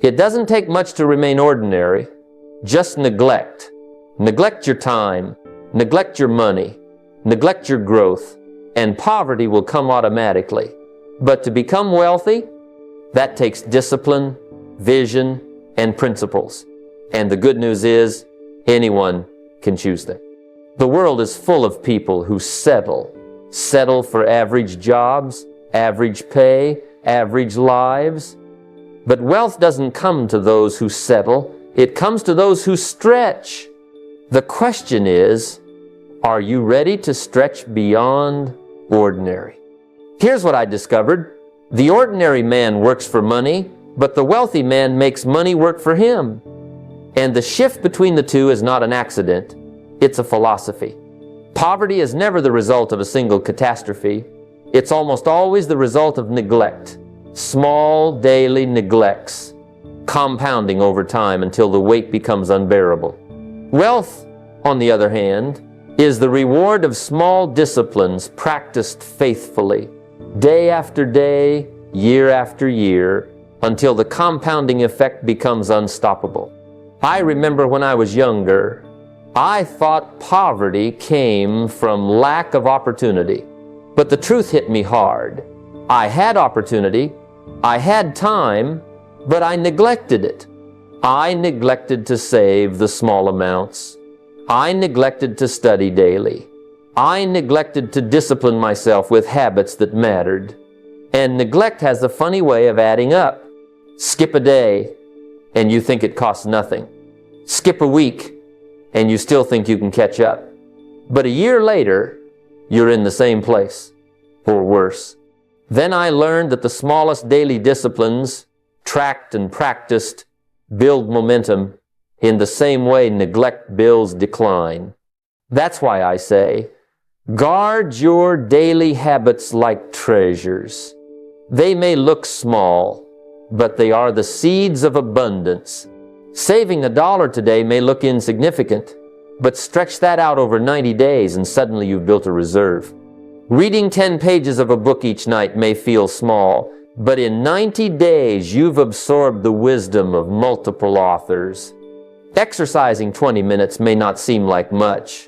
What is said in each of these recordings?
It doesn't take much to remain ordinary. Just neglect. Neglect your time, neglect your money, neglect your growth, and poverty will come automatically. But to become wealthy, that takes discipline, vision, and principles. And the good news is, anyone can choose them. The world is full of people who settle for average jobs, average pay, average lives. But wealth doesn't come to those who settle, it comes to those who stretch. The question is, are you ready to stretch beyond ordinary? Here's what I discovered. The ordinary man works for money, but the wealthy man makes money work for him. And the shift between the two is not an accident, it's a philosophy. Poverty is never the result of a single catastrophe. It's almost always the result of neglect. Small daily neglects, compounding over time until the weight becomes unbearable. Wealth, on the other hand, is the reward of small disciplines practiced faithfully, day after day, year after year, until the compounding effect becomes unstoppable. I remember when I was younger, I thought poverty came from lack of opportunity. But the truth hit me hard. I had opportunity, I had time, but I neglected it. I neglected to save the small amounts. I neglected to study daily. I neglected to discipline myself with habits that mattered. And neglect has a funny way of adding up. Skip a day, and you think it costs nothing. Skip a week, and you still think you can catch up. But a year later, you're in the same place, or worse. Then I learned that the smallest daily disciplines, tracked and practiced, build momentum in the same way neglect builds decline. That's why I say, guard your daily habits like treasures. They may look small, but they are the seeds of abundance. Saving $1 today may look insignificant, but stretch that out over 90 days and suddenly you've built a reserve. Reading 10 pages of a book each night may feel small, but in 90 days you've absorbed the wisdom of multiple authors. Exercising 20 minutes may not seem like much,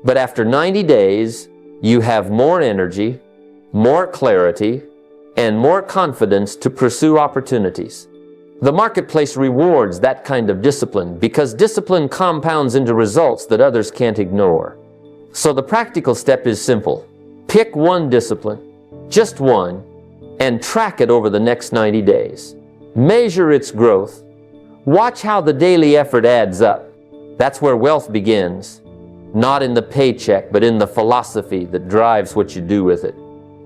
but after 90 days, you have more energy, more clarity, and more confidence to pursue opportunities. The marketplace rewards that kind of discipline because discipline compounds into results that others can't ignore. So the practical step is simple. Pick one discipline, just one, and track it over the next 90 days. Measure its growth. Watch how the daily effort adds up. That's where wealth begins. Not in the paycheck, but in the philosophy that drives what you do with it.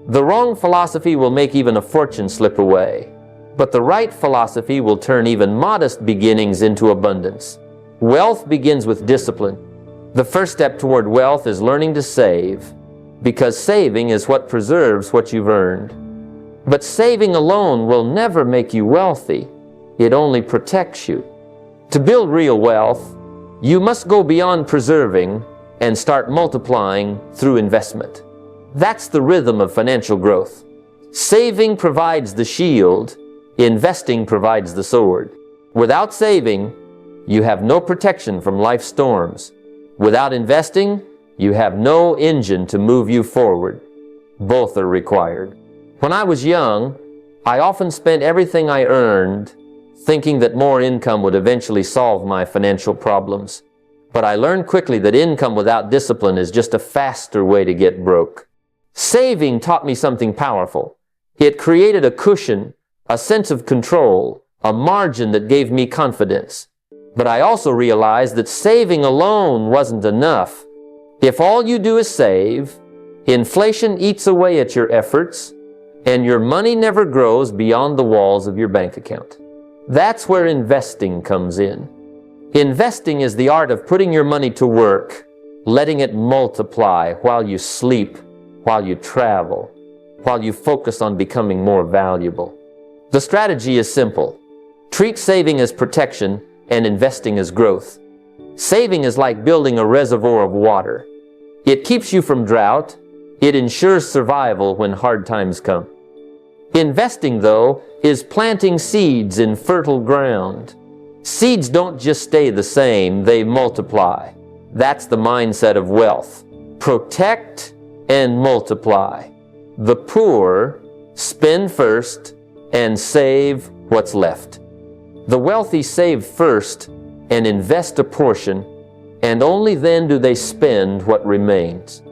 The wrong philosophy will make even a fortune slip away, but the right philosophy will turn even modest beginnings into abundance. Wealth begins with discipline. The first step toward wealth is learning to save, because saving is what preserves what you've earned. But saving alone will never make you wealthy. It only protects you. To build real wealth, you must go beyond preserving and start multiplying through investment. That's the rhythm of financial growth. Saving provides the shield, investing provides the sword. Without saving, you have no protection from life's storms. Without investing, you have no engine to move you forward. Both are required. When I was young, I often spent everything I earned thinking that more income would eventually solve my financial problems. But I learned quickly that income without discipline is just a faster way to get broke. Saving taught me something powerful. It created a cushion, a sense of control, a margin that gave me confidence. But I also realized that saving alone wasn't enough. If all you do is save, inflation eats away at your efforts, and your money never grows beyond the walls of your bank account. That's where investing comes in. Investing is the art of putting your money to work, letting it multiply while you sleep, while you travel, while you focus on becoming more valuable. The strategy is simple. Treat saving as protection and investing as growth. Saving is like building a reservoir of water. It keeps you from drought. It ensures survival when hard times come. Investing, though, is planting seeds in fertile ground. Seeds don't just stay the same, they multiply. That's the mindset of wealth. Protect and multiply. The poor spend first and save what's left. The wealthy save first and invest a portion, and only then do they spend what remains.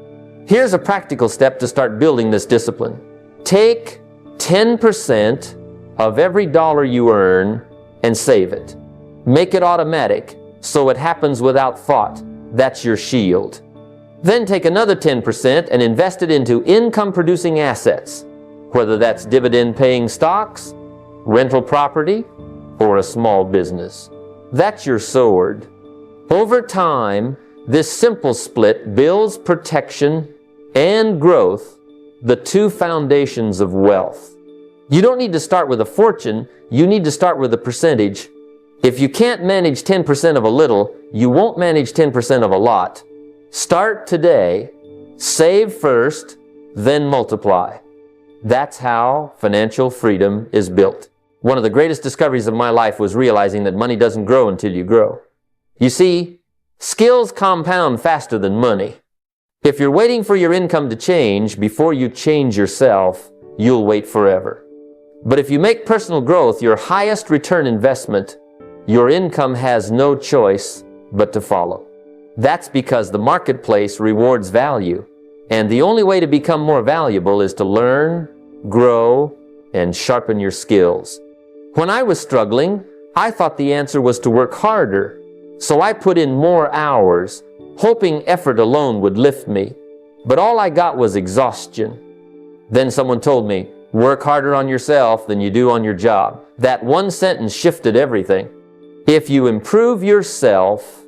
Here's a practical step to start building this discipline. Take 10% of every dollar you earn and save it. Make it automatic so it happens without thought. That's your shield. Then take another 10% and invest it into income-producing assets, whether that's dividend-paying stocks, rental property, or a small business. That's your sword. Over time, this simple split builds protection and growth, the two foundations of wealth. You don't need to start with a fortune, you need to start with a percentage. If you can't manage 10% of a little, you won't manage 10% of a lot. Start today, save first, then multiply. That's how financial freedom is built. One of the greatest discoveries of my life was realizing that money doesn't grow until you grow. You see, skills compound faster than money. If you're waiting for your income to change before you change yourself, you'll wait forever. But if you make personal growth your highest return investment, your income has no choice but to follow. That's because the marketplace rewards value, and the only way to become more valuable is to learn, grow, and sharpen your skills. When I was struggling, I thought the answer was to work harder, so I put in more hours, hoping effort alone would lift me. But all I got was exhaustion. Then someone told me, work harder on yourself than you do on your job. That one sentence shifted everything. If you improve yourself,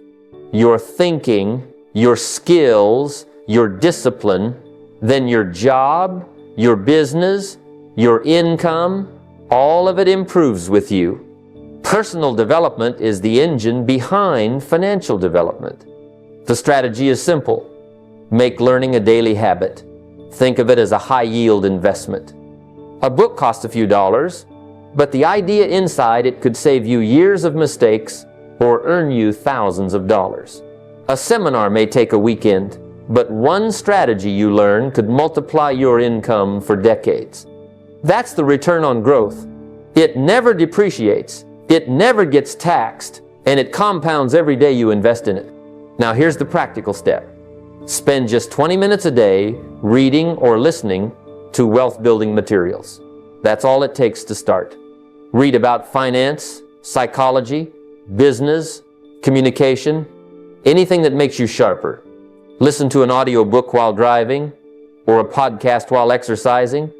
your thinking, your skills, your discipline, then your job, your business, your income, all of it improves with you. Personal development is the engine behind financial development. The strategy is simple. Make learning a daily habit. Think of it as a high-yield investment. A book costs a few dollars, but the idea inside it could save you years of mistakes or earn you thousands of dollars. A seminar may take a weekend, but one strategy you learn could multiply your income for decades. That's the return on growth. It never depreciates, it never gets taxed, and it compounds every day you invest in it. Now here's the practical step. Spend just 20 minutes a day reading or listening to wealth-building materials. That's all it takes to start. Read about finance, psychology, business, communication, anything that makes you sharper. Listen to an audiobook while driving or a podcast while exercising.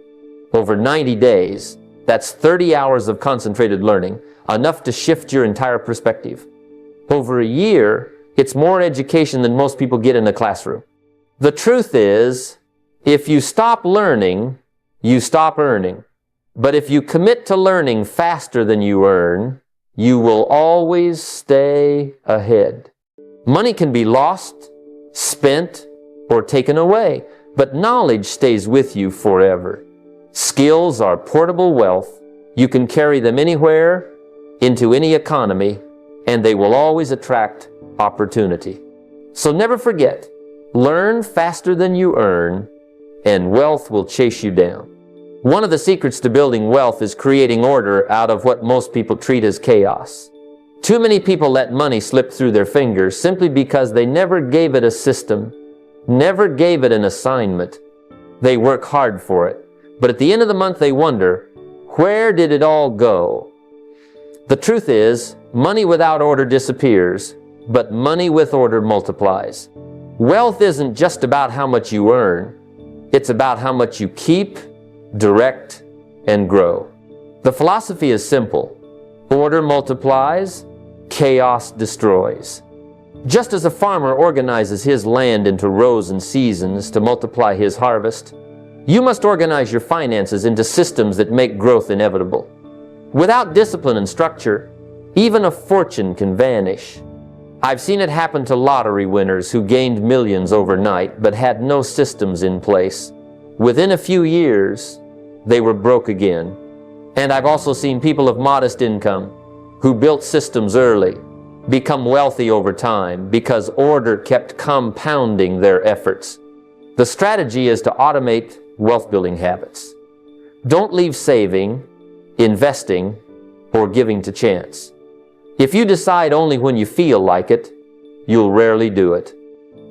Over 90 days, that's 30 hours of concentrated learning, enough to shift your entire perspective. Over a year, it's more education than most people get in a classroom. The truth is, if you stop learning, you stop earning. But if you commit to learning faster than you earn, you will always stay ahead. Money can be lost, spent, or taken away, but knowledge stays with you forever. Skills are portable wealth. You can carry them anywhere, into any economy, and they will always attract opportunity. So never forget, learn faster than you earn, and wealth will chase you down. One of the secrets to building wealth is creating order out of what most people treat as chaos. Too many people let money slip through their fingers simply because they never gave it a system, never gave it an assignment. They work hard for it, but at the end of the month they wonder, where did it all go? The truth is, money without order disappears, but money with order multiplies. Wealth isn't just about how much you earn, it's about how much you keep, direct, and grow. The philosophy is simple. Order multiplies, chaos destroys. Just as a farmer organizes his land into rows and seasons to multiply his harvest, you must organize your finances into systems that make growth inevitable. Without discipline and structure, even a fortune can vanish. I've seen it happen to lottery winners who gained millions overnight but had no systems in place. Within a few years, they were broke again. And I've also seen people of modest income who built systems early become wealthy over time because order kept compounding their efforts. The strategy is to automate wealth building habits. Don't leave saving, investing, or giving to chance. If you decide only when you feel like it, you'll rarely do it.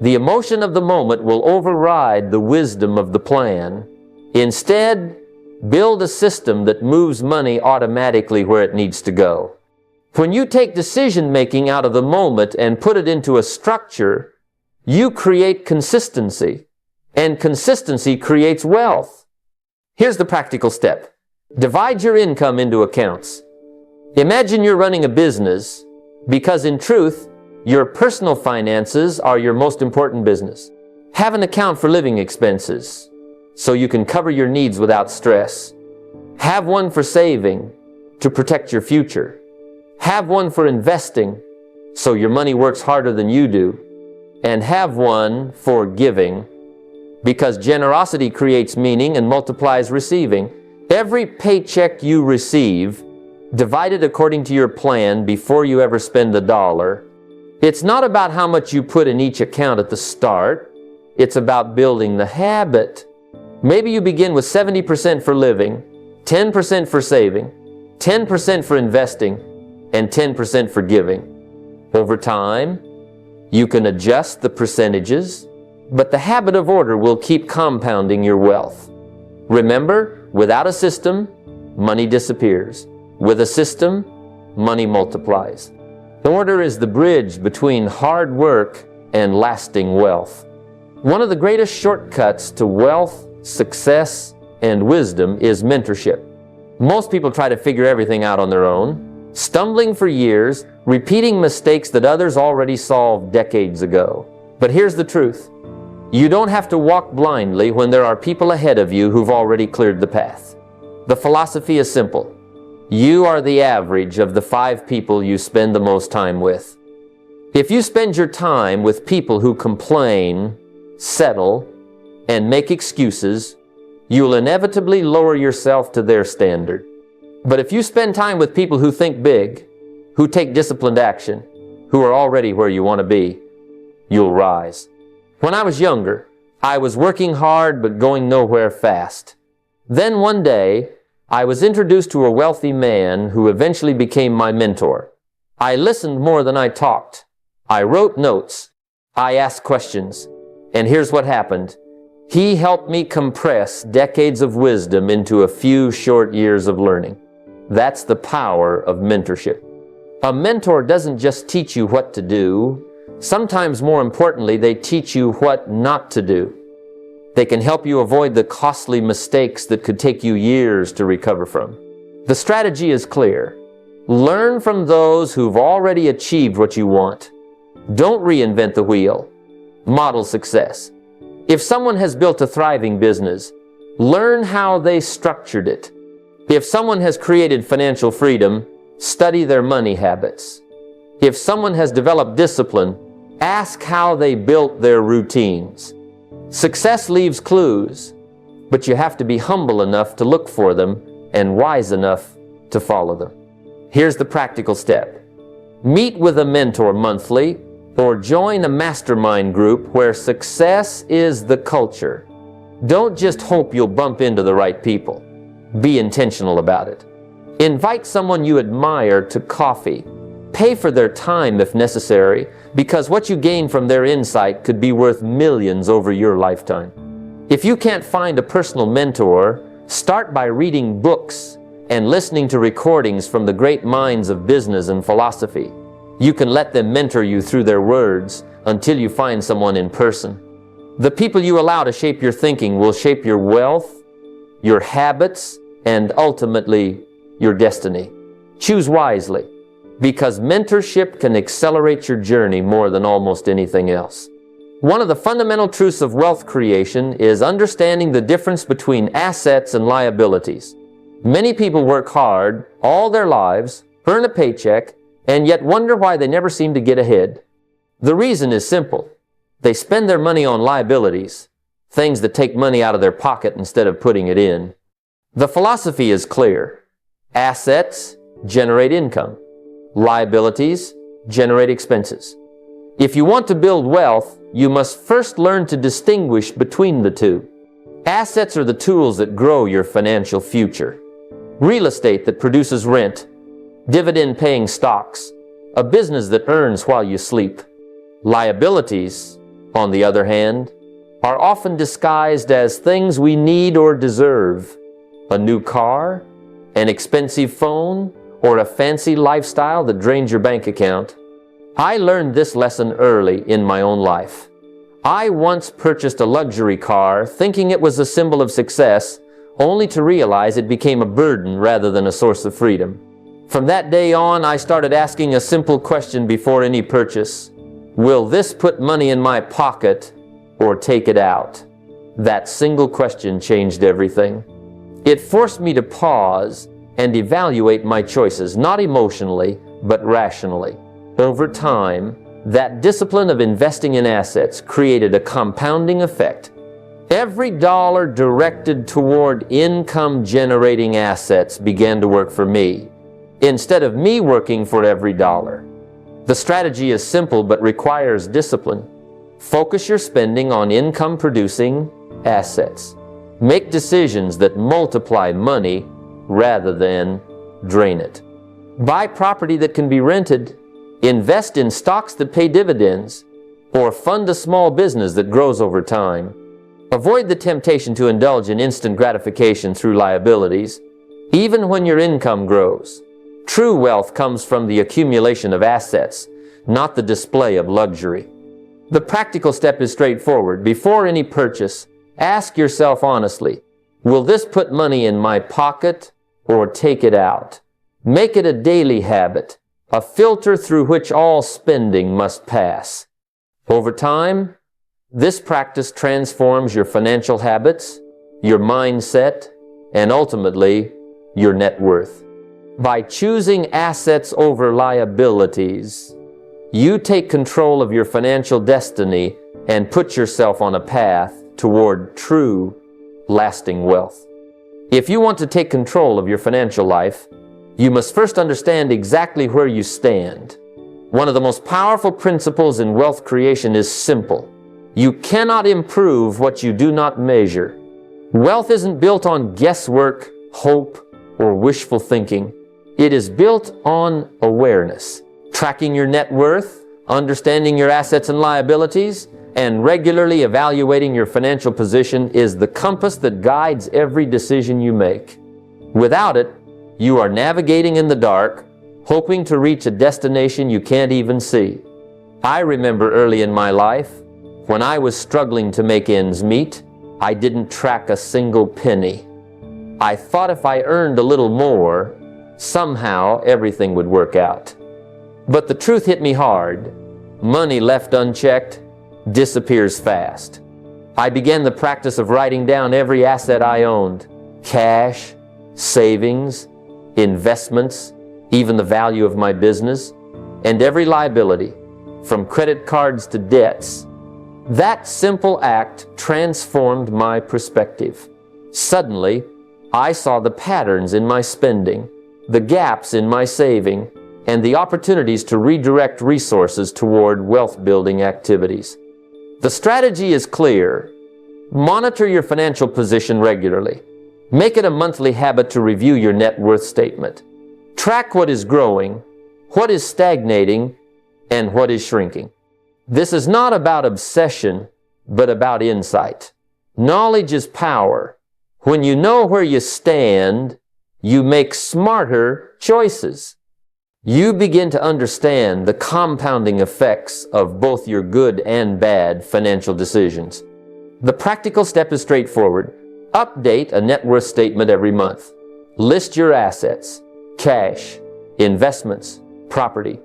The emotion of the moment will override the wisdom of the plan. Instead, build a system that moves money automatically where it needs to go. When you take decision-making out of the moment and put it into a structure, you create consistency, and consistency creates wealth. Here's the practical step. Divide your income into accounts. Imagine you're running a business because in truth, your personal finances are your most important business. Have an account for living expenses so you can cover your needs without stress. Have one for saving to protect your future. Have one for investing so your money works harder than you do. And have one for giving because generosity creates meaning and multiplies receiving. Every paycheck you receive, divide it according to your plan before you ever spend a dollar. It's not about how much you put in each account at the start. It's about building the habit. Maybe you begin with 70% for living, 10% for saving, 10% for investing, and 10% for giving. Over time, you can adjust the percentages, but the habit of order will keep compounding your wealth. Remember, without a system, money disappears. With a system, money multiplies. Order is the bridge between hard work and lasting wealth. One of the greatest shortcuts to wealth, success, and wisdom is mentorship. Most people try to figure everything out on their own, stumbling for years, repeating mistakes that others already solved decades ago. But here's the truth. You don't have to walk blindly when there are people ahead of you who've already cleared the path. The philosophy is simple. You are the average of the 5 people you spend the most time with. If you spend your time with people who complain, settle, and make excuses, you'll inevitably lower yourself to their standard. But if you spend time with people who think big, who take disciplined action, who are already where you want to be, you'll rise. When I was younger, I was working hard but going nowhere fast. Then one day, I was introduced to a wealthy man who eventually became my mentor. I listened more than I talked. I wrote notes. I asked questions. And here's what happened. He helped me compress decades of wisdom into a few short years of learning. That's the power of mentorship. A mentor doesn't just teach you what to do. Sometimes, more importantly, they teach you what not to do. They can help you avoid the costly mistakes that could take you years to recover from. The strategy is clear. Learn from those who've already achieved what you want. Don't reinvent the wheel. Model success. If someone has built a thriving business, learn how they structured it. If someone has created financial freedom, study their money habits. If someone has developed discipline, ask how they built their routines. Success leaves clues, but you have to be humble enough to look for them and wise enough to follow them. Here's the practical step. Meet with a mentor monthly or join a mastermind group where success is the culture. Don't just hope you'll bump into the right people. Be intentional about it. Invite someone you admire to coffee. Pay for their time if necessary, because what you gain from their insight could be worth millions over your lifetime. If you can't find a personal mentor, start by reading books and listening to recordings from the great minds of business and philosophy. You can let them mentor you through their words until you find someone in person. The people you allow to shape your thinking will shape your wealth, your habits, and ultimately your destiny. Choose wisely, because mentorship can accelerate your journey more than almost anything else. One of the fundamental truths of wealth creation is understanding the difference between assets and liabilities. Many people work hard all their lives, earn a paycheck, and yet wonder why they never seem to get ahead. The reason is simple. They spend their money on liabilities, things that take money out of their pocket instead of putting it in. The philosophy is clear. Assets generate income. Liabilities generate expenses. If you want to build wealth, you must first learn to distinguish between the two. Assets are the tools that grow your financial future. Real estate that produces rent, dividend-paying stocks, a business that earns while you sleep. Liabilities, on the other hand, are often disguised as things we need or deserve. A new car, an expensive phone, or a fancy lifestyle that drains your bank account. I learned this lesson early in my own life. I once purchased a luxury car thinking it was a symbol of success, only to realize it became a burden rather than a source of freedom. From that day on, I started asking a simple question before any purchase. Will this put money in my pocket or take it out? That single question changed everything. It forced me to pause and evaluate my choices, not emotionally, but rationally. Over time, that discipline of investing in assets created a compounding effect. Every dollar directed toward income-generating assets began to work for me, instead of me working for every dollar. The strategy is simple but requires discipline. Focus your spending on income-producing assets. Make decisions that multiply money rather than drain it. Buy property that can be rented. Invest in stocks that pay dividends, or fund a small business that grows over time. Avoid the temptation to indulge in instant gratification through liabilities, even when your income grows. True wealth comes from the accumulation of assets, not the display of luxury. The practical step is straightforward. Before any purchase, ask yourself honestly, will this put money in my pocket or take it out? Make it a daily habit, a filter through which all spending must pass. Over time, this practice transforms your financial habits, your mindset, and ultimately, your net worth. By choosing assets over liabilities, you take control of your financial destiny and put yourself on a path toward true, lasting wealth. If you want to take control of your financial life, you must first understand exactly where you stand. One of the most powerful principles in wealth creation is simple. You cannot improve what you do not measure. Wealth isn't built on guesswork, hope, or wishful thinking. It is built on awareness. Tracking your net worth, understanding your assets and liabilities, and regularly evaluating your financial position is the compass that guides every decision you make. Without it, you are navigating in the dark, hoping to reach a destination you can't even see. I remember early in my life, when I was struggling to make ends meet, I didn't track a single penny. I thought if I earned a little more, somehow everything would work out. But the truth hit me hard. Money left unchecked disappears fast. I began the practice of writing down every asset I owned: cash, savings, investments, even the value of my business, and every liability, from credit cards to debts. That simple act transformed my perspective. Suddenly, I saw the patterns in my spending, the gaps in my saving, and the opportunities to redirect resources toward wealth-building activities. The strategy is clear. Monitor your financial position regularly. Make it a monthly habit to review your net worth statement. Track what is growing, what is stagnating, and what is shrinking. This is not about obsession, but about insight. Knowledge is power. When you know where you stand, you make smarter choices. You begin to understand the compounding effects of both your good and bad financial decisions. The practical step is straightforward. Update a net worth statement every month. List your assets, cash, investments, property,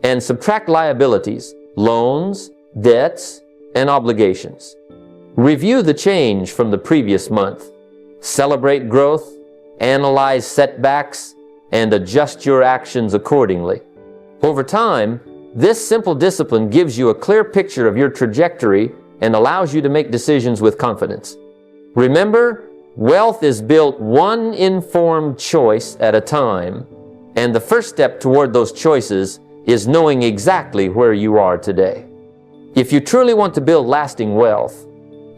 and subtract liabilities, loans, debts, and obligations. Review the change from the previous month. Celebrate growth, analyze setbacks, and adjust your actions accordingly. Over time, this simple discipline gives you a clear picture of your trajectory and allows you to make decisions with confidence. Remember, Wealth is built one informed choice at a time, and the first step toward those choices is knowing exactly where you are today. If you truly want to build lasting wealth,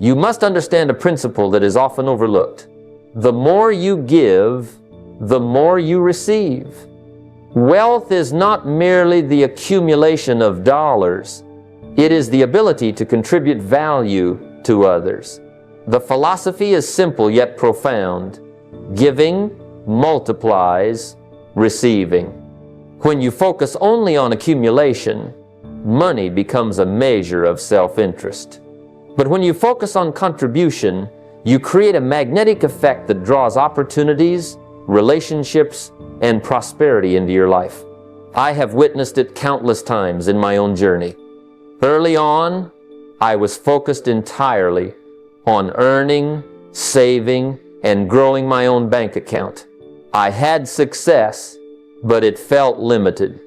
you must understand a principle that is often overlooked. The more you give, the more you receive. Wealth is not merely the accumulation of dollars. It is the ability to contribute value to others. The philosophy is simple yet profound. Giving multiplies receiving. When you focus only on accumulation, money becomes a measure of self-interest. But when you focus on contribution, you create a magnetic effect that draws opportunities, relationships, and prosperity into your life. I have witnessed it countless times in my own journey. Early on, I was focused entirely on earning, saving, and growing my own bank account. I had success, but it felt limited.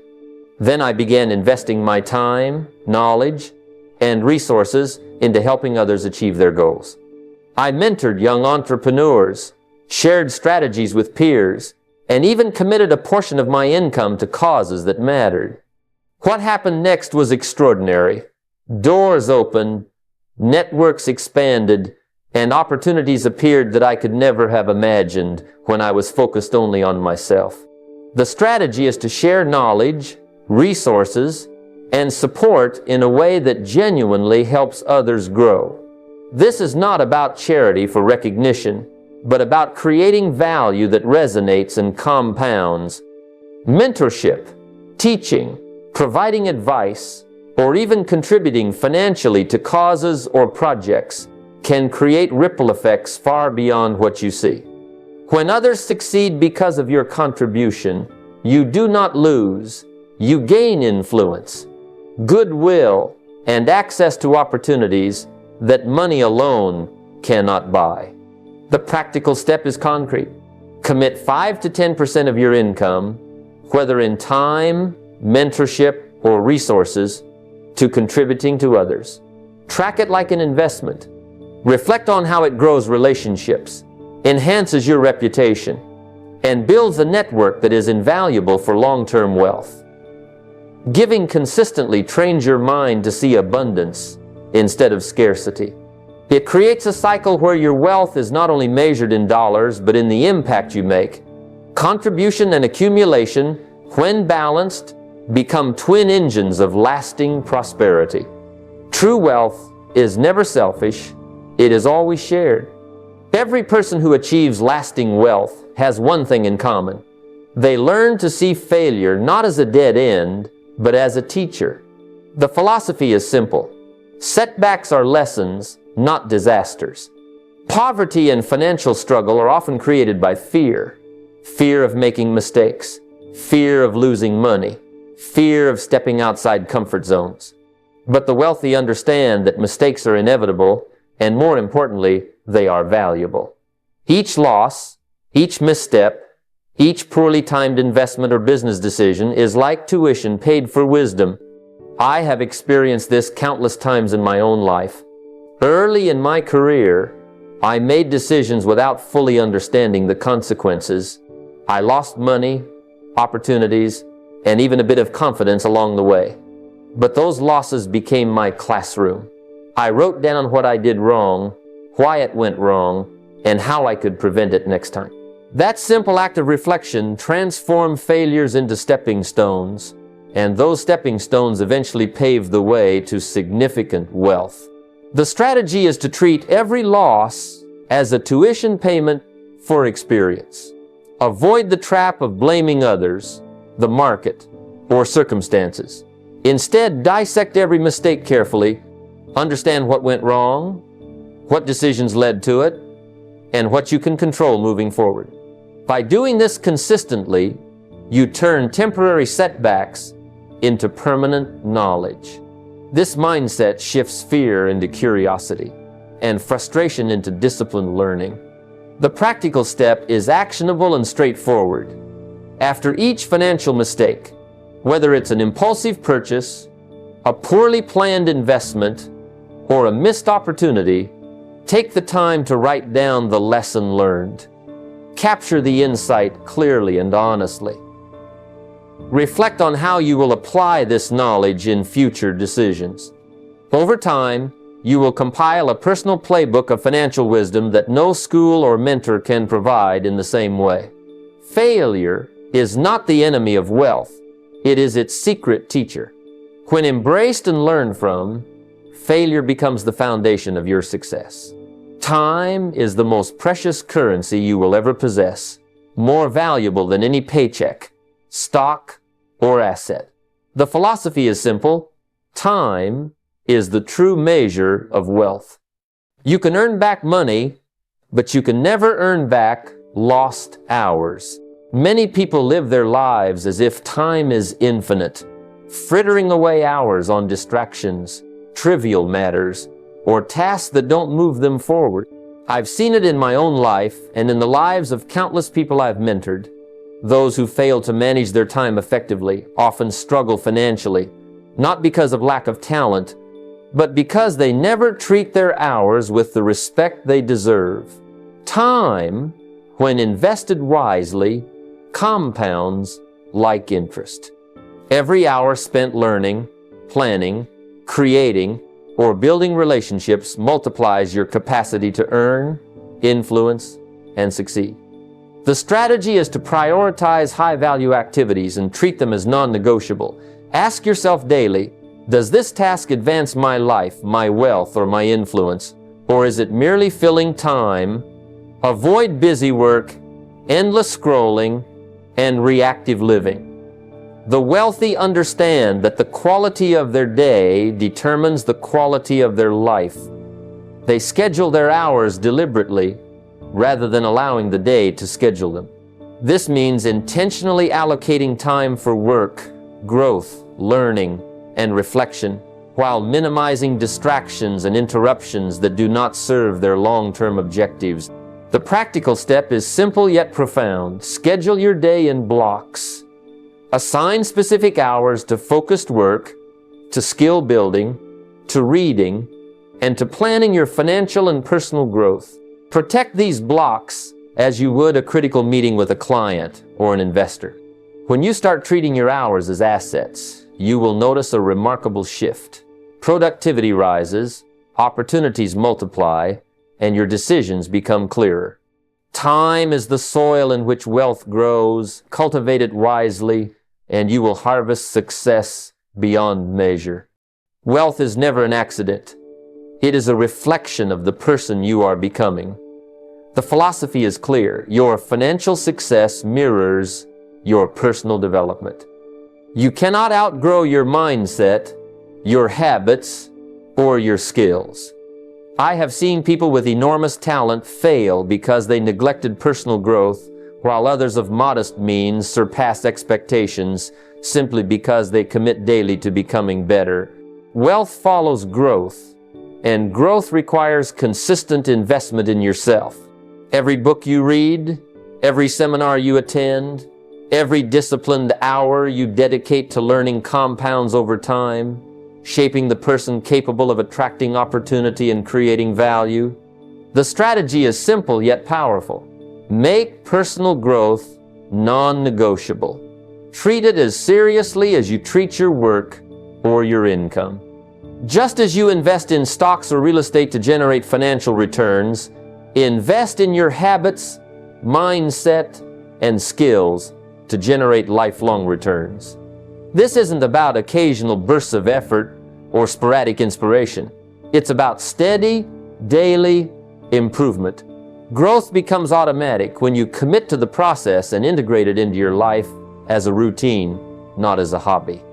Then I began investing my time, knowledge, and resources into helping others achieve their goals. I mentored young entrepreneurs, shared strategies with peers, and even committed a portion of my income to causes that mattered. What happened next was extraordinary. Doors opened, networks expanded, and opportunities appeared that I could never have imagined when I was focused only on myself. The strategy is to share knowledge, resources, and support in a way that genuinely helps others grow. This is not about charity for recognition, but about creating value that resonates and compounds. Mentorship, teaching, providing advice, or even contributing financially to causes or projects can create ripple effects far beyond what you see. When others succeed because of your contribution, you do not lose, you gain influence, goodwill, and access to opportunities that money alone cannot buy. The practical step is concrete. Commit 5 to 10% of your income, whether in time, mentorship, or resources, to contributing to others. Track it like an investment. Reflect on how it grows relationships, enhances your reputation, and builds a network that is invaluable for long-term wealth. Giving consistently trains your mind to see abundance instead of scarcity. It creates a cycle where your wealth is not only measured in dollars, but in the impact you make. Contribution and accumulation, when balanced, become twin engines of lasting prosperity. True wealth is never selfish, it is always shared. Every person who achieves lasting wealth has one thing in common. They learn to see failure not as a dead end, but as a teacher. The philosophy is simple. Setbacks are lessons, not disasters. Poverty and financial struggle are often created by fear. Fear of making mistakes, fear of losing money, fear of stepping outside comfort zones. But the wealthy understand that mistakes are inevitable, and more importantly, they are valuable. Each loss, each misstep, each poorly timed investment or business decision is like tuition paid for wisdom. I have experienced this countless times in my own life. Early in my career, I made decisions without fully understanding the consequences. I lost money, opportunities, and even a bit of confidence along the way. But those losses became my classroom. I wrote down what I did wrong, why it went wrong, and how I could prevent it next time. That simple act of reflection transformed failures into stepping stones, and those stepping stones eventually paved the way to significant wealth. The strategy is to treat every loss as a tuition payment for experience. Avoid the trap of blaming others, the market, or circumstances. Instead, dissect every mistake carefully, understand what went wrong, what decisions led to it, and what you can control moving forward. By doing this consistently, you turn temporary setbacks into permanent knowledge. This mindset shifts fear into curiosity and frustration into disciplined learning. The practical step is actionable and straightforward. After each financial mistake, whether it's an impulsive purchase, a poorly planned investment, or a missed opportunity, Take the time to write down the lesson learned. Capture the insight clearly and honestly. Reflect on how you will apply this knowledge in future decisions. Over time, you will compile a personal playbook of financial wisdom that no school or mentor can provide in the same way. Failure is not the enemy of wealth. It is its secret teacher. When embraced and learned from, failure becomes the foundation of your success. Time is the most precious currency you will ever possess, more valuable than any paycheck, stock, or asset. The philosophy is simple. Time is the true measure of wealth. You can earn back money, but you can never earn back lost hours. Many people live their lives as if time is infinite, frittering away hours on distractions, trivial matters, or tasks that don't move them forward. I've seen it in my own life and in the lives of countless people I've mentored. Those who fail to manage their time effectively often struggle financially, not because of lack of talent, but because they never treat their hours with the respect they deserve. Time, when invested wisely, compounds like interest. Every hour spent learning, planning, creating, or building relationships multiplies your capacity to earn, influence, and succeed. The strategy is to prioritize high-value activities and treat them as non-negotiable. Ask yourself daily, does this task advance my life, my wealth, or my influence? Or is it merely filling time? Avoid busy work, endless scrolling, and reactive living. The wealthy understand that the quality of their day determines the quality of their life. They schedule their hours deliberately rather than allowing the day to schedule them. This means intentionally allocating time for work, growth, learning, and reflection, while minimizing distractions and interruptions that do not serve their long-term objectives. The practical step is simple yet profound. Schedule your day in blocks. Assign specific hours to focused work, to skill building, to reading, and to planning your financial and personal growth. Protect these blocks as you would a critical meeting with a client or an investor. When you start treating your hours as assets, you will notice a remarkable shift. Productivity rises, opportunities multiply, and your decisions become clearer. Time is the soil in which wealth grows. Cultivate it wisely, and you will harvest success beyond measure. Wealth is never an accident. It is a reflection of the person you are becoming. The philosophy is clear. Your financial success mirrors your personal development. You cannot outgrow your mindset, your habits, or your skills. I have seen people with enormous talent fail because they neglected personal growth, while others of modest means surpass expectations simply because they commit daily to becoming better. Wealth follows growth, and growth requires consistent investment in yourself. Every book you read, every seminar you attend, every disciplined hour you dedicate to learning compounds over time, shaping the person capable of attracting opportunity and creating value. The strategy is simple yet powerful. Make personal growth non-negotiable. Treat it as seriously as you treat your work or your income. Just as you invest in stocks or real estate to generate financial returns, invest in your habits, mindset, and skills to generate lifelong returns. This isn't about occasional bursts of effort or sporadic inspiration. It's about steady, daily improvement. Growth becomes automatic when you commit to the process and integrate it into your life as a routine, not as a hobby.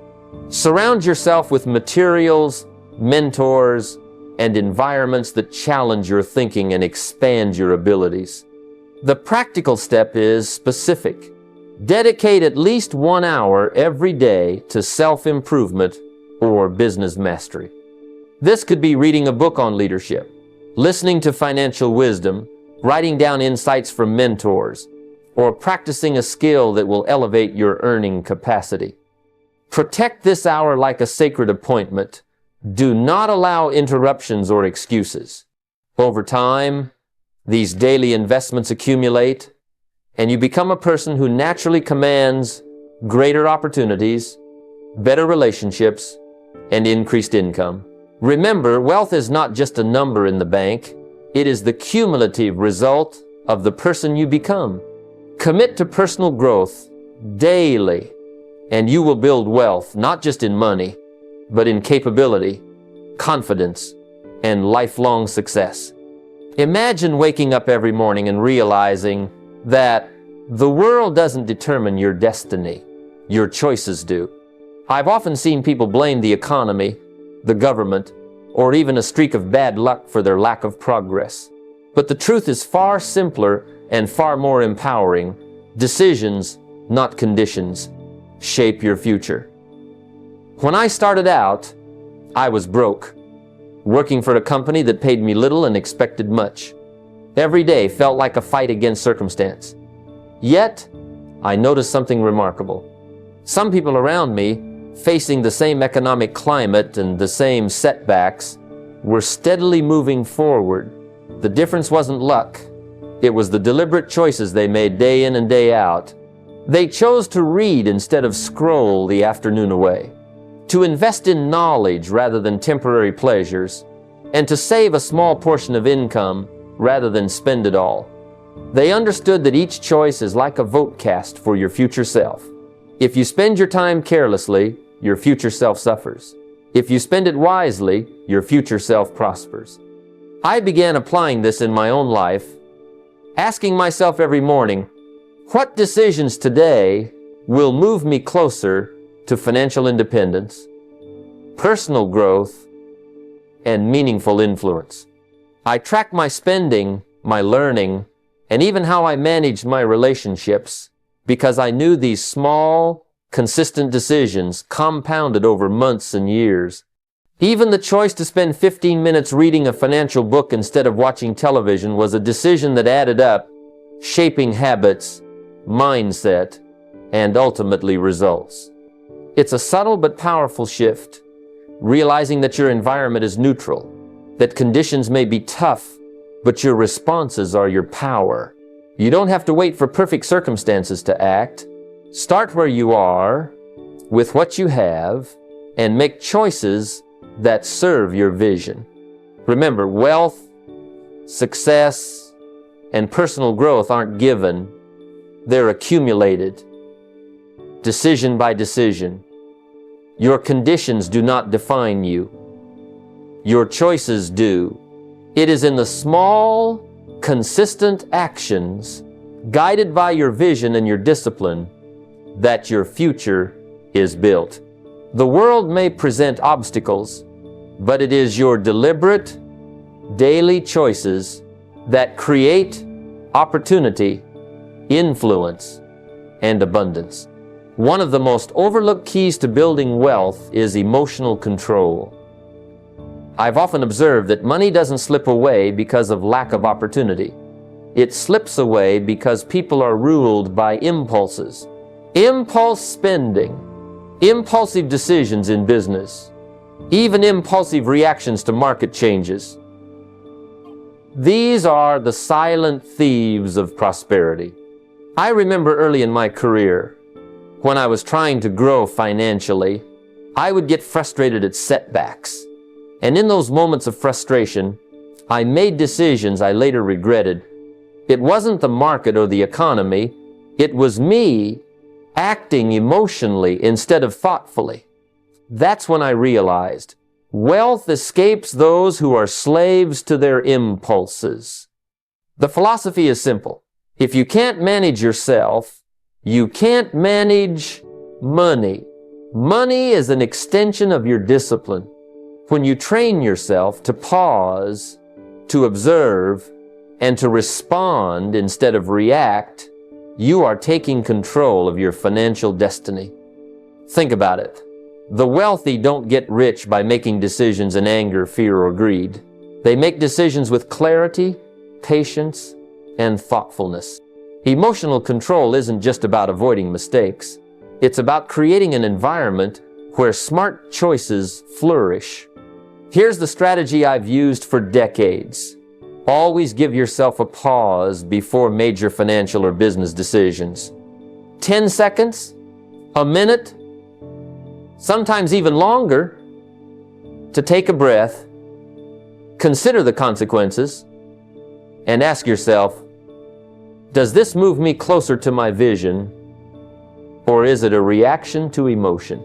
Surround yourself with materials, mentors, and environments that challenge your thinking and expand your abilities. The practical step is specific. Dedicate at least 1 hour every day to self-improvement or business mastery. This could be reading a book on leadership, listening to financial wisdom, writing down insights from mentors, or practicing a skill that will elevate your earning capacity. Protect this hour like a sacred appointment. Do not allow interruptions or excuses. Over time, these daily investments accumulate, and you become a person who naturally commands greater opportunities, better relationships, and increased income. Remember, wealth is not just a number in the bank. It is the cumulative result of the person you become. Commit to personal growth daily, and you will build wealth, not just in money, but in capability, confidence, and lifelong success. Imagine waking up every morning and realizing that the world doesn't determine your destiny. Your choices do. I've often seen people blame the economy, the government, or even a streak of bad luck for their lack of progress. But the truth is far simpler and far more empowering. Decisions, not conditions, shape your future. When I started out, I was broke, working for a company that paid me little and expected much. Every day felt like a fight against circumstance. Yet, I noticed something remarkable. Some people around me, facing the same economic climate and the same setbacks, were steadily moving forward. The difference wasn't luck. It was the deliberate choices they made day in and day out. They chose to read instead of scroll the afternoon away, to invest in knowledge rather than temporary pleasures, and to save a small portion of income rather than spend it all. They understood that each choice is like a vote cast for your future self. If you spend your time carelessly, your future self suffers. If you spend it wisely, your future self prospers. I began applying this in my own life, asking myself every morning, what decisions today will move me closer to financial independence, personal growth, and meaningful influence? I tracked my spending, my learning, and even how I managed my relationships because I knew these small, consistent decisions compounded over months and years. Even the choice to spend 15 minutes reading a financial book instead of watching television was a decision that added up, shaping habits, mindset, and ultimately results. It's a subtle but powerful shift, realizing that your environment is neutral, that conditions may be tough, but your responses are your power. You don't have to wait for perfect circumstances to act. Start where you are, with what you have, and make choices that serve your vision. Remember, wealth, success, and personal growth aren't given. They're accumulated, decision by decision. Your conditions do not define you. Your choices do. It is in the small, consistent actions, guided by your vision and your discipline, that your future is built. The world may present obstacles, but it is your deliberate, daily choices that create opportunity, influence, and abundance. One of the most overlooked keys to building wealth is emotional control. I've often observed that money doesn't slip away because of lack of opportunity. It slips away because people are ruled by impulses. Impulse spending, impulsive decisions in business, even impulsive reactions to market changes. These are the silent thieves of prosperity. I remember early in my career, when I was trying to grow financially, I would get frustrated at setbacks. And in those moments of frustration, I made decisions I later regretted. It wasn't the market or the economy, it was me acting emotionally instead of thoughtfully. That's when I realized wealth escapes those who are slaves to their impulses. The philosophy is simple. If you can't manage yourself, you can't manage money. Money is an extension of your discipline. When you train yourself to pause, to observe, and to respond instead of react, you are taking control of your financial destiny. Think about it. The wealthy don't get rich by making decisions in anger, fear, or greed. They make decisions with clarity, patience, and thoughtfulness. Emotional control isn't just about avoiding mistakes. It's about creating an environment where smart choices flourish. Here's the strategy I've used for decades. Always give yourself a pause before major financial or business decisions. 10 seconds, a minute, sometimes even longer, to take a breath, consider the consequences, and ask yourself, does this move me closer to my vision, or is it a reaction to emotion?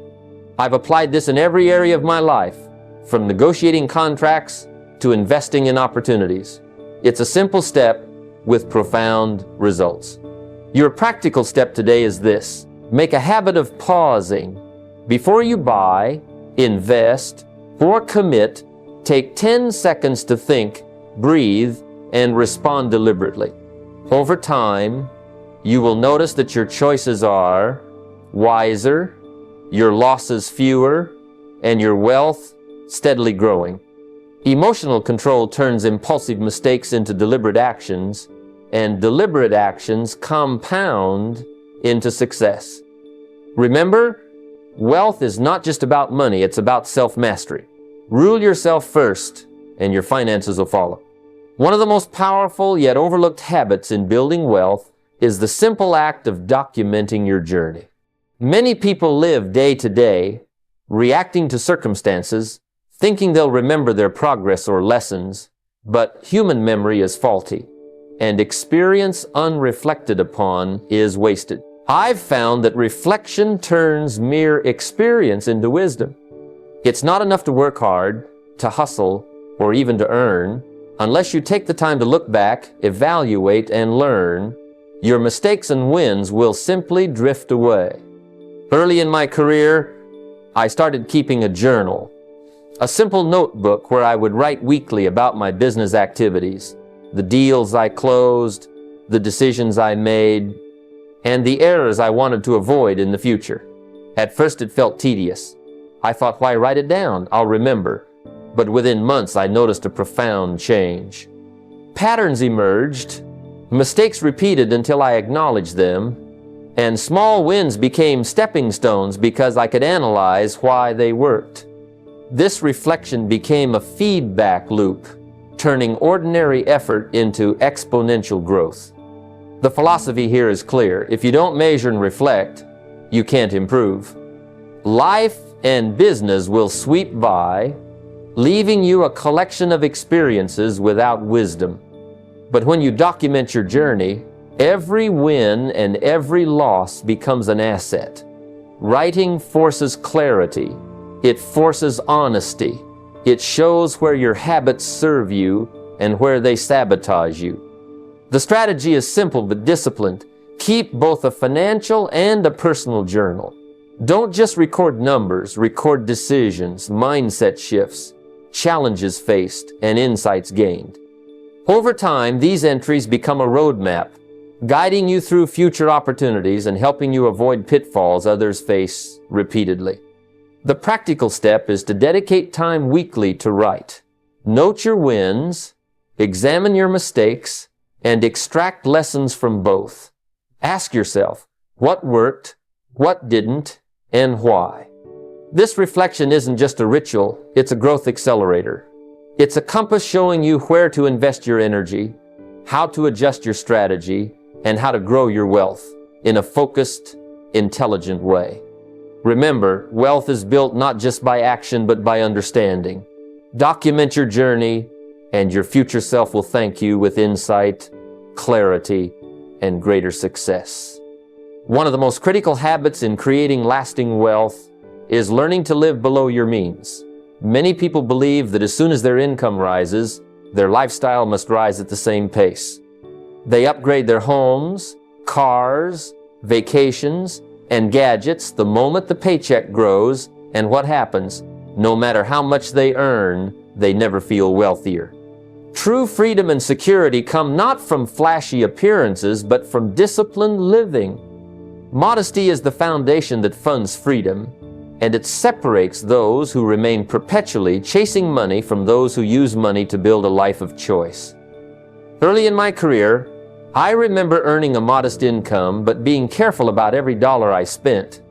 I've applied this in every area of my life, from negotiating contracts to investing in opportunities. It's a simple step with profound results. Your practical step today is this. Make a habit of pausing. Before you buy, invest, or commit, take 10 seconds to think, breathe, and respond deliberately. Over time, you will notice that your choices are wiser, your losses fewer, and your wealth steadily growing. Emotional control turns impulsive mistakes into deliberate actions, and deliberate actions compound into success. Remember, wealth is not just about money, it's about self-mastery. Rule yourself first, and your finances will follow. One of the most powerful yet overlooked habits in building wealth is the simple act of documenting your journey. Many people live day to day, reacting to circumstances, thinking they'll remember their progress or lessons, but human memory is faulty, and experience unreflected upon is wasted. I've found that reflection turns mere experience into wisdom. It's not enough to work hard, to hustle, or even to earn. Unless you take the time to look back, evaluate, and learn, your mistakes and wins will simply drift away. Early in my career, I started keeping a journal. A simple notebook where I would write weekly about my business activities, the deals I closed, the decisions I made, and the errors I wanted to avoid in the future. At first it felt tedious. I thought, why write it down? I'll remember. But within months I noticed a profound change. Patterns emerged, mistakes repeated until I acknowledged them, and small wins became stepping stones because I could analyze why they worked. This reflection became a feedback loop, turning ordinary effort into exponential growth. The philosophy here is clear. If you don't measure and reflect, you can't improve. Life and business will sweep by, leaving you a collection of experiences without wisdom. But when you document your journey, every win and every loss becomes an asset. Writing forces clarity. It forces honesty. It shows where your habits serve you and where they sabotage you. The strategy is simple but disciplined. Keep both a financial and a personal journal. Don't just record numbers, record decisions, mindset shifts, challenges faced, and insights gained. Over time, these entries become a roadmap, guiding you through future opportunities and helping you avoid pitfalls others face repeatedly. The practical step is to dedicate time weekly to write. Note your wins, examine your mistakes, and extract lessons from both. Ask yourself, what worked, what didn't, and why? This reflection isn't just a ritual, it's a growth accelerator. It's a compass showing you where to invest your energy, how to adjust your strategy, and how to grow your wealth in a focused, intelligent way. Remember, wealth is built not just by action, but by understanding. Document your journey, and your future self will thank you with insight, clarity, and greater success. One of the most critical habits in creating lasting wealth is learning to live below your means. Many people believe that as soon as their income rises, their lifestyle must rise at the same pace. They upgrade their homes, cars, vacations, and gadgets the moment the paycheck grows, and what happens? No matter how much they earn, they never feel wealthier. True freedom and security come not from flashy appearances, but from disciplined living. Modesty is the foundation that funds freedom, and it separates those who remain perpetually chasing money from those who use money to build a life of choice. Early in my career, I remember earning a modest income, but being careful about every dollar I spent.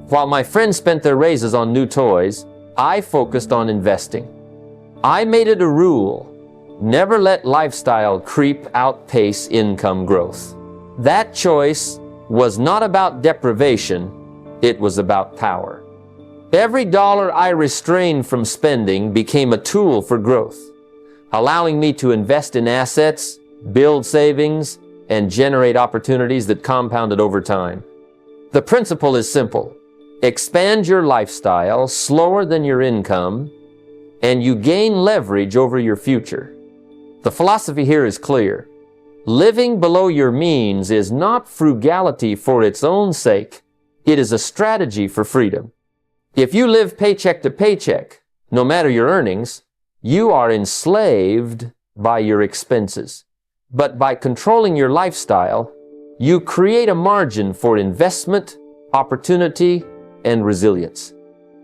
While my friends spent their raises on new toys, I focused on investing. I made it a rule. Never let lifestyle creep outpace income growth. That choice was not about deprivation, it was about power. Every dollar I restrained from spending became a tool for growth, allowing me to invest in assets, build savings, and generate opportunities that compounded over time. The principle is simple. Expand your lifestyle slower than your income, and you gain leverage over your future. The philosophy here is clear. Living below your means is not frugality for its own sake. It is a strategy for freedom. If you live paycheck to paycheck, no matter your earnings, you are enslaved by your expenses. But by controlling your lifestyle, you create a margin for investment, opportunity, and resilience.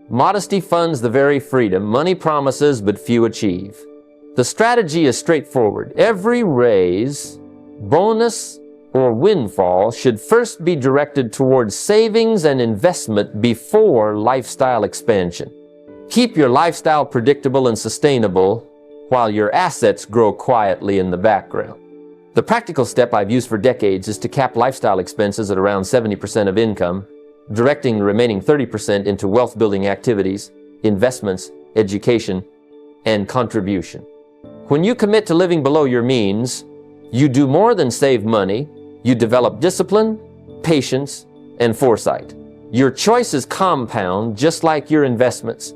Modesty funds the very freedom money promises but few achieve. The strategy is straightforward. Every raise, bonus, or windfall should first be directed towards savings and investment before lifestyle expansion. Keep your lifestyle predictable and sustainable while your assets grow quietly in the background. The practical step I've used for decades is to cap lifestyle expenses at around 70% of income, directing the remaining 30% into wealth-building activities, investments, education, and contribution. When you commit to living below your means, you do more than save money. You develop discipline, patience, and foresight. Your choices compound just like your investments.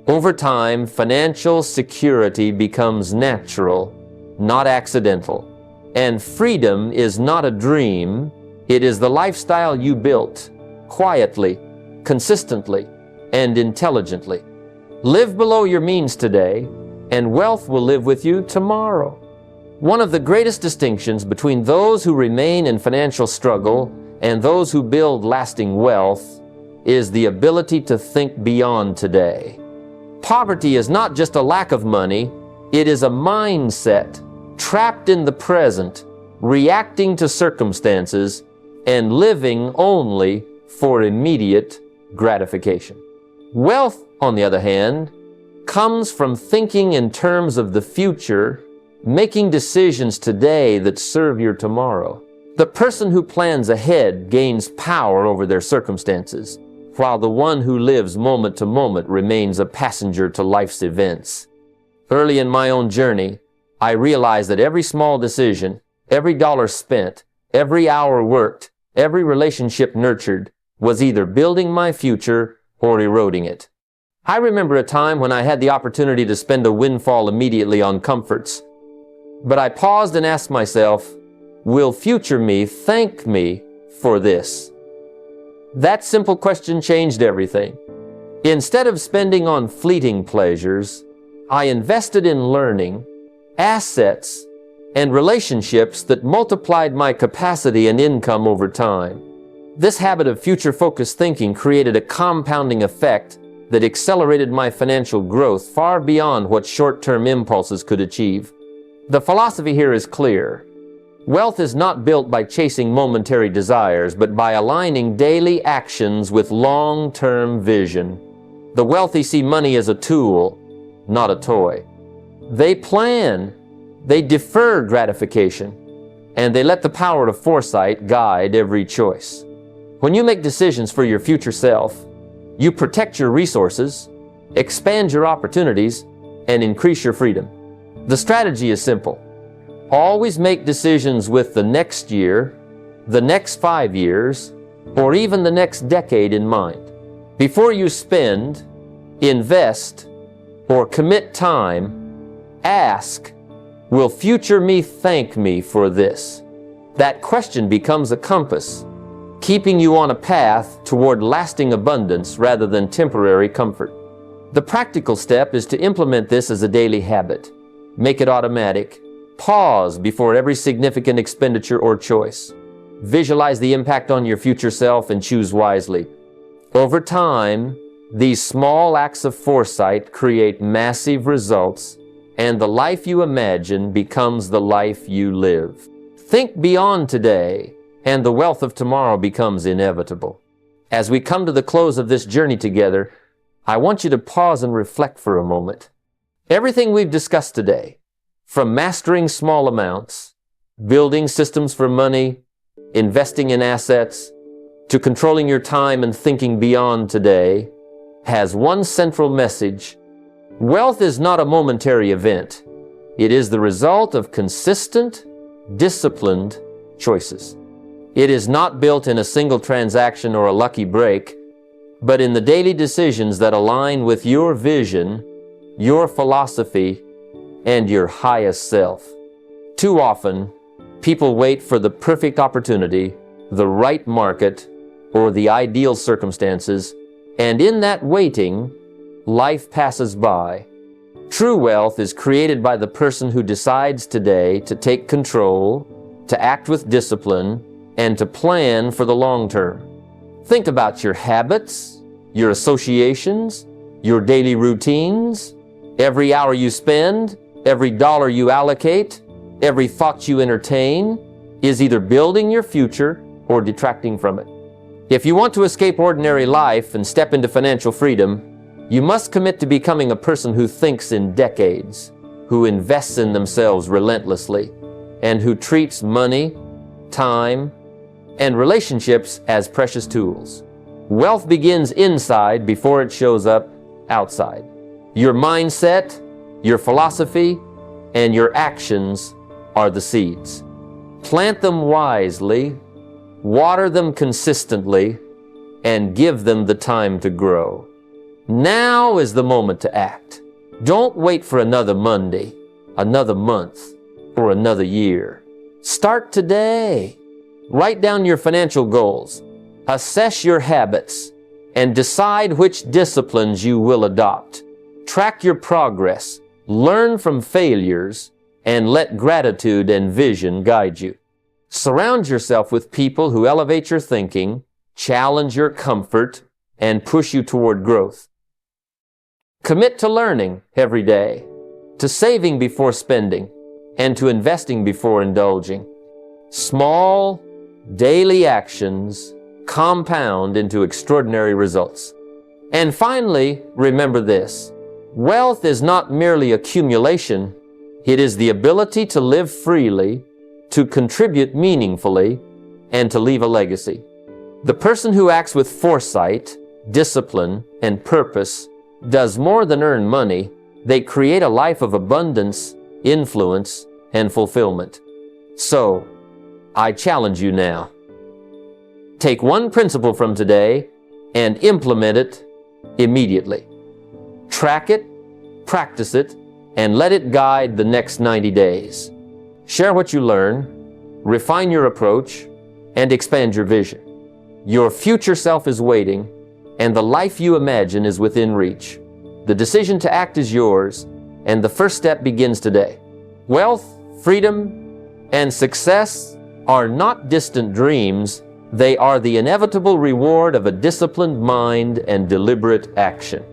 Over time, financial security becomes natural, not accidental. And freedom is not a dream, it is the lifestyle you built, quietly, consistently, and intelligently. Live below your means today, and wealth will live with you tomorrow. One of the greatest distinctions between those who remain in financial struggle and those who build lasting wealth is the ability to think beyond today. Poverty is not just a lack of money, it is a mindset trapped in the present, reacting to circumstances, and living only for immediate gratification. Wealth, on the other hand, comes from thinking in terms of the future, making decisions today that serve your tomorrow. The person who plans ahead gains power over their circumstances, while the one who lives moment to moment remains a passenger to life's events. Early in my own journey, I realized that every small decision, every dollar spent, every hour worked, every relationship nurtured was either building my future or eroding it. I remember a time when I had the opportunity to spend a windfall immediately on comforts. But I paused and asked myself, will future me thank me for this? That simple question changed everything. Instead of spending on fleeting pleasures, I invested in learning, assets, and relationships that multiplied my capacity and income over time. This habit of future-focused thinking created a compounding effect that accelerated my financial growth far beyond what short-term impulses could achieve. The philosophy here is clear. Wealth is not built by chasing momentary desires, but by aligning daily actions with long-term vision. The wealthy see money as a tool, not a toy. They plan, they defer gratification, and they let the power of foresight guide every choice. When you make decisions for your future self, you protect your resources, expand your opportunities, and increase your freedom. The strategy is simple. Always make decisions with the next year, the next 5 years, or even the next decade in mind. Before you spend, invest, or commit time, ask, will future me thank me for this? That question becomes a compass, keeping you on a path toward lasting abundance rather than temporary comfort. The practical step is to implement this as a daily habit. Make it automatic. Pause before every significant expenditure or choice. Visualize the impact on your future self and choose wisely. Over time, these small acts of foresight create massive results, and the life you imagine becomes the life you live. Think beyond today, and the wealth of tomorrow becomes inevitable. As we come to the close of this journey together, I want you to pause and reflect for a moment. Everything we've discussed today, From mastering small amounts, building systems for money, investing in assets, to controlling your time and thinking beyond today, has one central message. Wealth is not a momentary event. It is the result of consistent, disciplined choices. It is not built in a single transaction or a lucky break, but in the daily decisions that align with your vision, your philosophy, and your highest self. Too often, people wait for the perfect opportunity, the right market, or the ideal circumstances, and in that waiting, life passes by. True wealth is created by the person who decides today to take control, to act with discipline, and to plan for the long term. Think about your habits, your associations, your daily routines, every hour you spend, every dollar you allocate, every thought you entertain is either building your future or detracting from it. If you want to escape ordinary life and step into financial freedom, you must commit to becoming a person who thinks in decades, who invests in themselves relentlessly, and who treats money, time, and relationships as precious tools. Wealth begins inside before it shows up outside. Your mindset, your philosophy, and your actions are the seeds. Plant them wisely, water them consistently, and give them the time to grow. Now is the moment to act. Don't wait for another Monday, another month, or another year. Start today. Write down your financial goals, assess your habits, and decide which disciplines you will adopt. Track your progress, learn from failures, and let gratitude and vision guide you. Surround yourself with people who elevate your thinking, challenge your comfort, and push you toward growth. Commit to learning every day, to saving before spending, and to investing before indulging. Small, daily actions compound into extraordinary results. And finally, remember this: wealth is not merely accumulation, it is the ability to live freely, to contribute meaningfully, and to leave a legacy. The person who acts with foresight, discipline, and purpose does more than earn money. They create a life of abundance, influence, and fulfillment. So, I challenge you now. Take one principle from today and implement it immediately. Track it, practice it, and let it guide the next 90 days. Share what you learn, refine your approach, and expand your vision. Your future self is waiting, and the life you imagine is within reach. The decision to act is yours, and the first step begins today. Wealth, freedom, and success are not distant dreams. They are the inevitable reward of a disciplined mind and deliberate action.